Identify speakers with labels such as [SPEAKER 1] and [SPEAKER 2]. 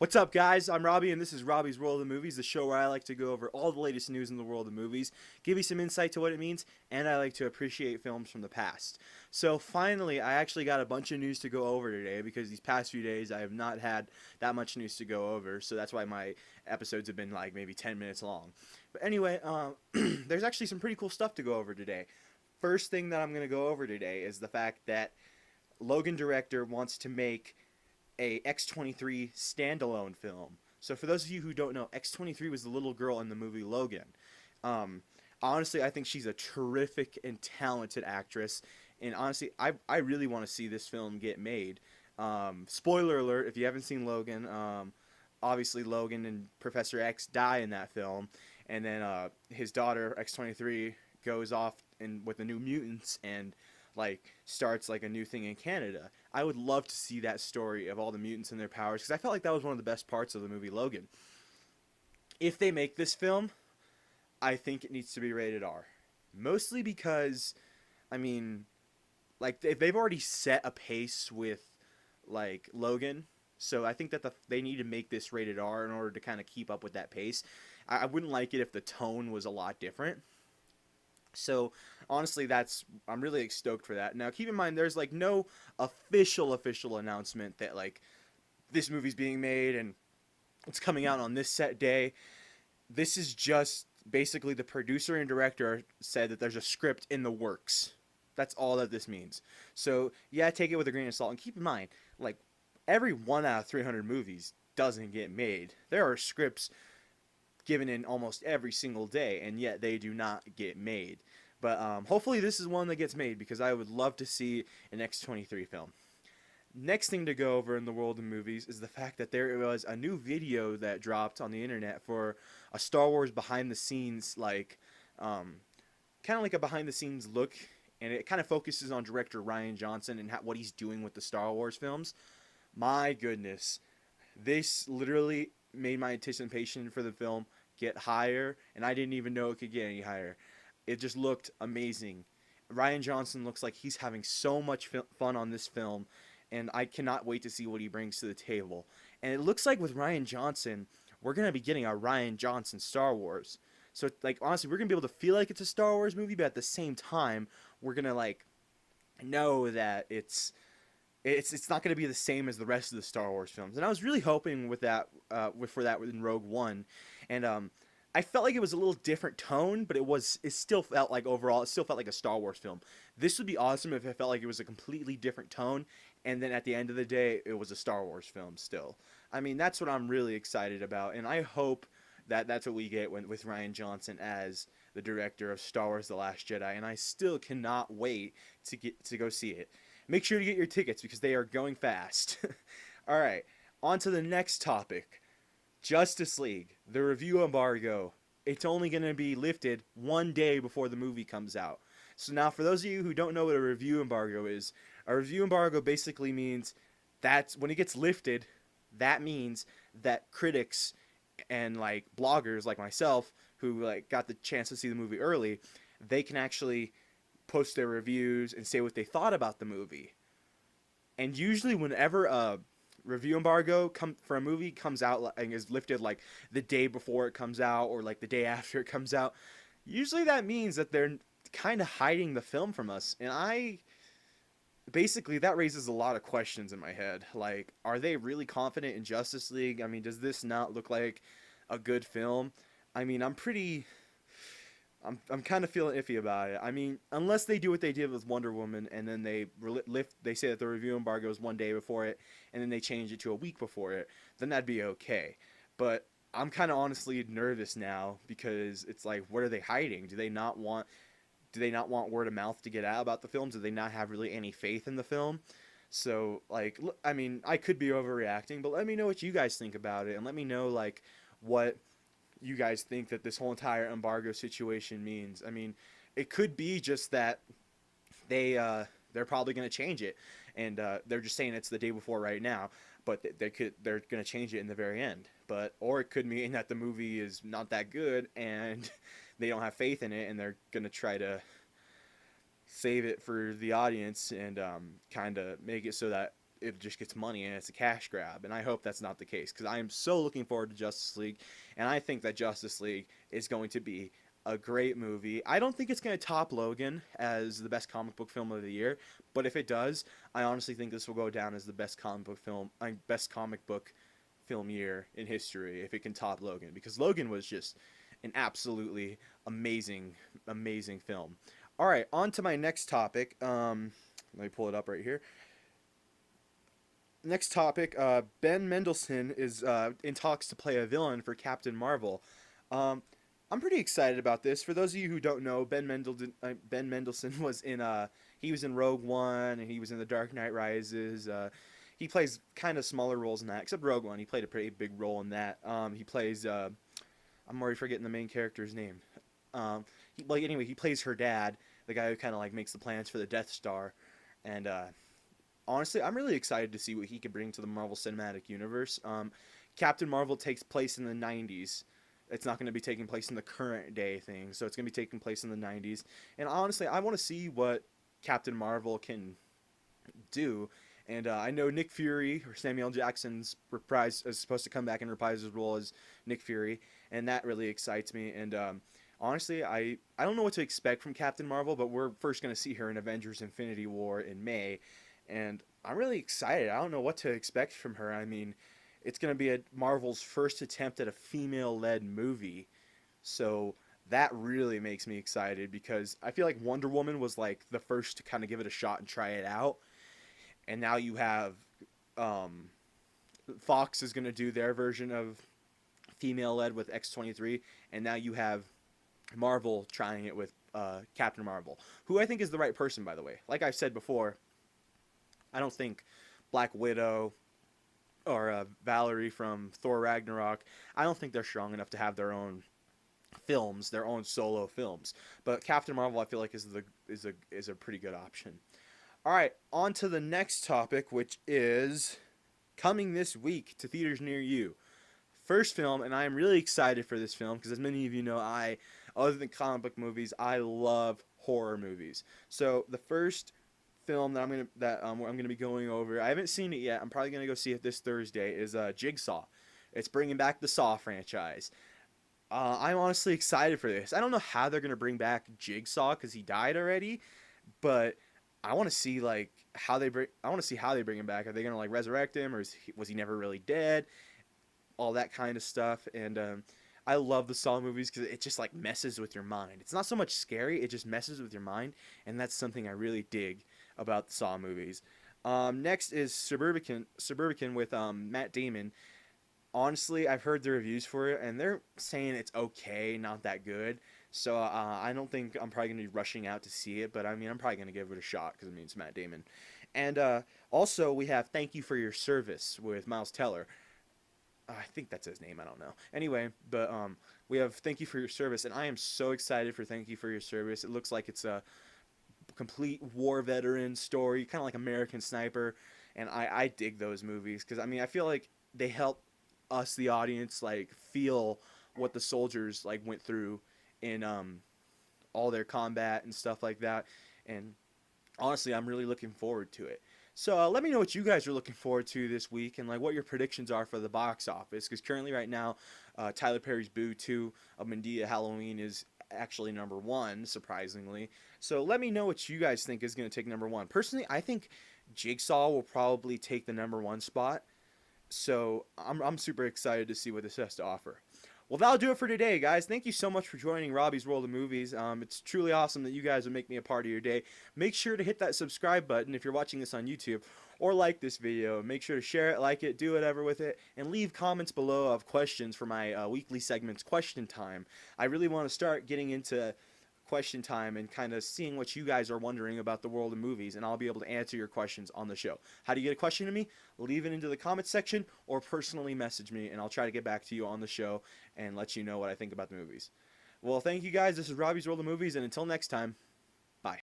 [SPEAKER 1] What's up, guys? I'm Robbie, and this is Robbie's World of Movies, the show where I like to go over all the latest news in the world of movies, give you some insight to what it means, and I like to appreciate films from the past. So finally, I actually got a bunch of news to go over today because these past few days I have not had that much news to go over, so that's why my episodes have been like maybe 10 minutes long. But anyway, there's actually some pretty cool stuff to go over today. First thing that I'm going to go over today is the fact that Logan director wants to make a X-23 standalone film. So for those of you who don't know, X-23 was the little girl in the movie Logan. Honestly, I think she's a terrific and talented actress. And honestly, I really want to see this film get made. Spoiler alert, if you haven't seen Logan, obviously Logan and Professor X die in that film. And then his daughter, X-23, goes off with the New Mutants and starts like a new thing in Canada. I would love to see that story of all the mutants and their powers because I felt like that was one of the best parts of the movie Logan. If they make this film, I think it needs to be rated R. Mostly because, I mean, they've already set a pace with Logan, so I think that they need to make this rated R in order to kind of keep up with that pace. I wouldn't like it if the tone was a lot different. So honestly, I'm really stoked for that. Now keep in mind, there's no official announcement that this movie's being made and it's coming out on this set day. This is just basically the producer and director said that there's a script in the works. That's all that this means. So yeah, take it with a grain of salt, and keep in mind, every 1 out of 300 movies doesn't get made. There are scripts given in almost every single day, and yet they do not get made. But hopefully this is one that gets made because I would love to see an X-23 film. Next thing to go over in the world of movies is the fact that there was a new video that dropped on the internet for a Star Wars behind the scenes, kind of like a behind the scenes look, and it kind of focuses on director Rian Johnson and what he's doing with the Star Wars films. My goodness, this literally made my anticipation for the film get higher, and I didn't even know it could get any higher. It just looked amazing. Rian Johnson looks like he's having so much fun on this film, and I cannot wait to see what he brings to the table. And it looks like with Rian Johnson, we're going to be getting a Rian Johnson Star Wars. So, honestly, we're going to be able to feel like it's a Star Wars movie, but at the same time, we're going to, know that it's not going to be the same as the rest of the Star Wars films. And I was really hoping with that for that in Rogue One, and I felt like it was a little different tone, but it still felt like overall it still felt like a Star Wars film. This would be awesome if it felt like it was a completely different tone, and then at the end of the day it was a Star Wars film still. I mean, that's what I'm really excited about, and I hope that that's what we get with Rian Johnson as the director of Star Wars: The Last Jedi, and I still cannot wait to go see it. Make sure to get your tickets because they are going fast. All right, on to the next topic. Justice League, the review embargo. It's only going to be lifted one day before the movie comes out. So now for those of you who don't know what a review embargo is, a review embargo basically means that when it gets lifted, that means that critics and bloggers like myself who got the chance to see the movie early, they can actually post their reviews and say what they thought about the movie. And usually whenever a review embargo for a movie comes out and is lifted the day before it comes out or the day after it comes out, usually that means that they're kind of hiding the film from us. And basically that raises a lot of questions in my head. Are they really confident in Justice League? I mean, does this not look like a good film? I mean, I'm kind of feeling iffy about it. I mean, unless they do what they did with Wonder Woman and then they say that the review embargo is one day before it and then they change it to a week before it, then that'd be okay. But I'm kind of honestly nervous now because it's what are they hiding? Do they not want word of mouth to get out about the films? Do they not have really any faith in the film? So I mean, I could be overreacting, but let me know what you guys think about it, and let me know what you guys think that this whole entire embargo situation means. I mean, it could be just that they're probably going to change it, and they're just saying it's the day before right now, but they're going to change it in the very end. Or it could mean that the movie is not that good and they don't have faith in it, and they're going to try to save it for the audience and kind of make it so that it just gets money and it's a cash grab. And I hope that's not the case, because I am so looking forward to Justice League, and I think that Justice League is going to be a great movie. I don't think it's going to top Logan as the best comic book film of the year, but if it does, I honestly think this will go down as the best comic book film year in history if it can top Logan, because Logan was just an absolutely amazing film. All right, on to my next topic. Let me pull it up right here. Next topic, Ben Mendelsohn is in talks to play a villain for Captain Marvel. I'm pretty excited about this. For those of you who don't know, Ben Mendelsohn was in he was in Rogue One, and he was in The Dark Knight Rises. He plays kind of smaller roles in that, except Rogue One. He played a pretty big role in that. He plays I'm already forgetting the main character's name. Anyway, he plays her dad, the guy who kind of like makes the plans for the Death Star, and honestly, I'm really excited to see what he could bring to the Marvel Cinematic Universe. Captain Marvel takes place in the 90s. It's not going to be taking place in the current day thing, so it's going to be taking place in the 90s. And honestly, I want to see what Captain Marvel can do. And I know Nick Fury, or Samuel Jackson's is supposed to come back and reprise his role as Nick Fury, and that really excites me. And honestly, I don't know what to expect from Captain Marvel, but we're first going to see her in Avengers Infinity War in May, and I'm really excited. I don't know what to expect from her. I mean, it's going to be Marvel's first attempt at a female-led movie, so that really makes me excited, because I feel like Wonder Woman was like the first to kind of give it a shot and try it out, and now you have Fox is going to do their version of female-led with X-23, and now you have Marvel trying it with Captain Marvel, who I think is the right person, by the way. Like I've said before, I don't think Black Widow or Valkyrie from Thor Ragnarok, I don't think they're strong enough to have their own films, their own solo films. But Captain Marvel, I feel like is a pretty good option. All right, on to the next topic, which is coming this week to theaters near you. First film, and I am really excited for this film, because as many of you know, other than comic book movies, I love horror movies. So the first film that I'm gonna be going over, I haven't seen it yet. I'm probably gonna go see it this Thursday. Is Jigsaw. It's bringing back the Saw franchise. I'm honestly excited for this. I don't know how they're gonna bring back Jigsaw, because he died already, but I want to see how they bring him back. Are they gonna like resurrect him, or was he never really dead? All that kind of stuff. And I love the Saw movies because it just like messes with your mind. It's not so much scary, it just messes with your mind, and that's something I really dig about the Saw movies. Next is Suburban with Matt Damon. Honestly, I've heard the reviews for it, and they're saying it's okay, not that good. So I don't think I'm probably going to be rushing out to see it, but I mean, I'm probably going to give it a shot, because I mean, it's Matt Damon. And also, we have Thank You for Your Service with Miles Teller. I think that's his name. I don't know. Anyway, but we have Thank You for Your Service, and I am so excited for Thank You for Your Service. It looks like it's a complete war veteran story, kind of like American Sniper, and I dig those movies, because I mean, I feel like they help us, the audience, like feel what the soldiers like went through in all their combat and stuff like that. And honestly, I'm really looking forward to it. So let me know what you guys are looking forward to this week, and like what your predictions are for the box office, because currently right now Tyler Perry's Boo 2 of Medea Halloween is actually #1, surprisingly. So let me know what you guys think is going to take #1. Personally, I think Jigsaw will probably take the #1 spot. So I'm super excited to see what this has to offer. Well, that'll do it for today, guys. Thank you so much for joining Robbie's World of Movies. It's truly awesome that you guys would make me a part of your day. Make sure to hit that subscribe button if you're watching this on YouTube, or like this video. Make sure to share it, like it, do whatever with it, and leave comments below of questions for my weekly segments, Question Time. I really want to start getting into Question Time and kind of seeing what you guys are wondering about the world of movies, and I'll be able to answer your questions on the show. How do you get a question to me? Leave it into the comments section, or personally message me, and I'll try to get back to you on the show and let you know what I think about the movies. Well, thank you guys. This is Robbie's World of Movies, and until next time, bye.